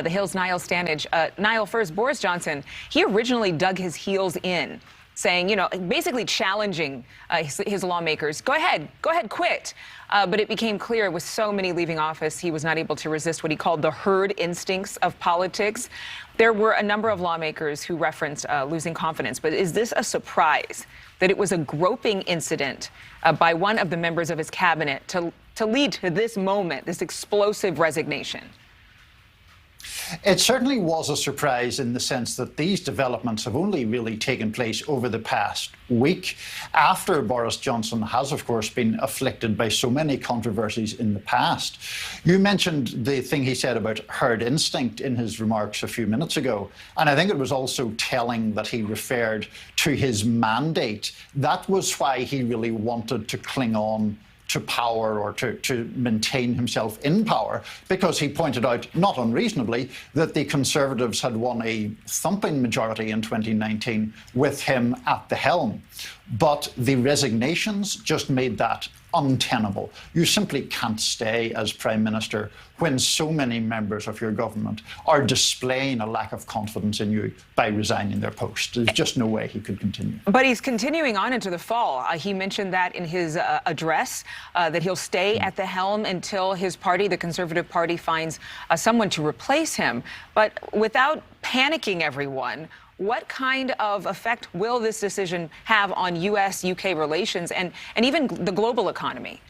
The Hill's Niall Stanage. Niall, first, Boris Johnson, he originally dug his heels in, saying, basically challenging his lawmakers. Go ahead, quit. But it became clear with so many leaving office, he was not able to resist what he called the herd instincts of politics. There were a number of lawmakers who referenced losing confidence. But is this a surprise that it was a groping incident by one of the members of his cabinet to lead to this moment, this explosive resignation? It certainly was a surprise in the sense that these developments have only really taken place over the past week, after Boris Johnson has, of course, been afflicted by so many controversies in the past. You mentioned the thing he said about herd instinct in his remarks a few minutes ago, and I think it was also telling that he referred to his mandate. That was why he really wanted to cling on to power, or to maintain himself in power, because he pointed out, not unreasonably, that the Conservatives had won a thumping majority in 2019 with him at the helm. But the resignations just made that untenable. You simply can't stay as Prime Minister when so many members of your government are displaying a lack of confidence in you by resigning their post. There's just no way he could continue. But he's continuing on into the fall. He mentioned that in his address, that he'll stay at the helm until his party, the Conservative Party, finds someone to replace him. But without panicking everyone, what kind of effect will this decision have on U.S.-UK relations and even the global economy?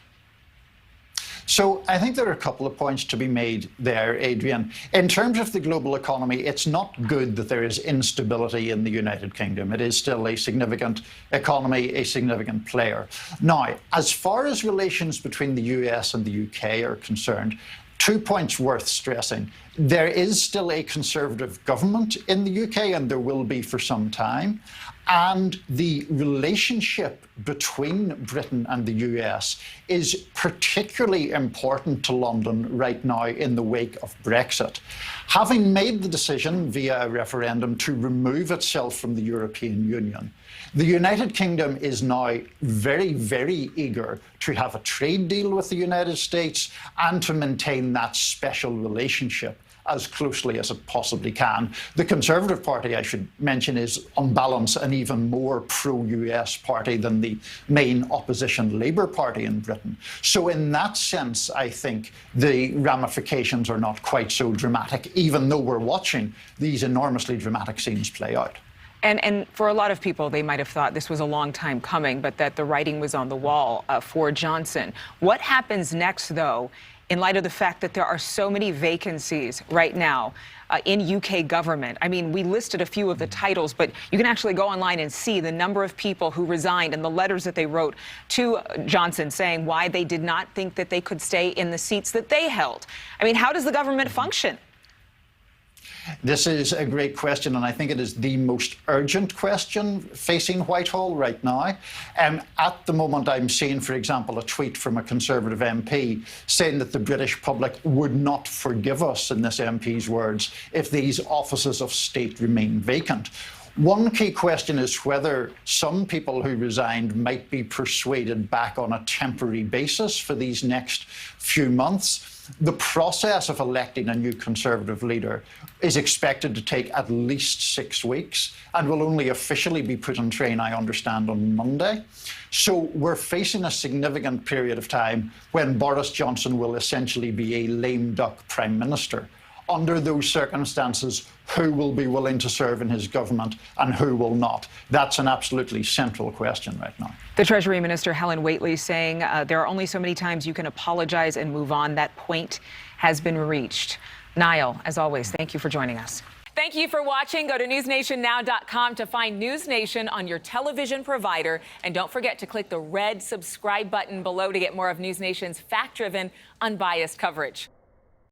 So I think there are a couple of points to be made there, Adrienne. In terms of the global economy, it's not good that there is instability in the United Kingdom. It is still a significant economy, a significant player. Now, as far as relations between the US and the UK are concerned, 2 points worth stressing. There is still a Conservative government in the UK, and there will be for some time. And the relationship between Britain and the US is particularly important to London right now in the wake of Brexit. Having made the decision via a referendum to remove itself from the European Union, the United Kingdom is now very, very eager to have a trade deal with the United States and to maintain that special relationship as closely as it possibly can. The Conservative Party, I should mention, is on balance an even more pro-US party than the main opposition Labour Party in Britain. So in that sense, I think the ramifications are not quite so dramatic, even though we're watching these enormously dramatic scenes play out. And for a lot of people, they might have thought this was a long time coming, but that the writing was on the wall for Johnson. What happens next, though, in light of the fact that there are so many vacancies right now in UK government? I mean, we listed a few of the titles, but you can actually go online and see the number of people who resigned and the letters that they wrote to Johnson saying why they did not think that they could stay in the seats that they held. I mean, how does the government function? This is a great question, and I think it is the most urgent question facing Whitehall right now. At the moment, I'm seeing, for example, a tweet from a Conservative MP saying that the British public would not forgive us, in this MP's words, if these offices of state remain vacant. One key question is whether some people who resigned might be persuaded back on a temporary basis for these next few months. The process of electing a new Conservative leader is expected to take at least 6 weeks and will only officially be put in train, I understand, on Monday. So we're facing a significant period of time when Boris Johnson will essentially be a lame duck Prime Minister. Under those circumstances, who will be willing to serve in his government and who will not? That's an absolutely central question right now. The Treasury Minister, Helen Whately, saying there are only so many times you can apologize and move on. That point has been reached. Niall, as always, thank you for joining us. Thank you for watching. Go to newsnationnow.com to find News Nation on your television provider. And don't forget to click the red subscribe button below to get more of News Nation's fact-driven, unbiased coverage.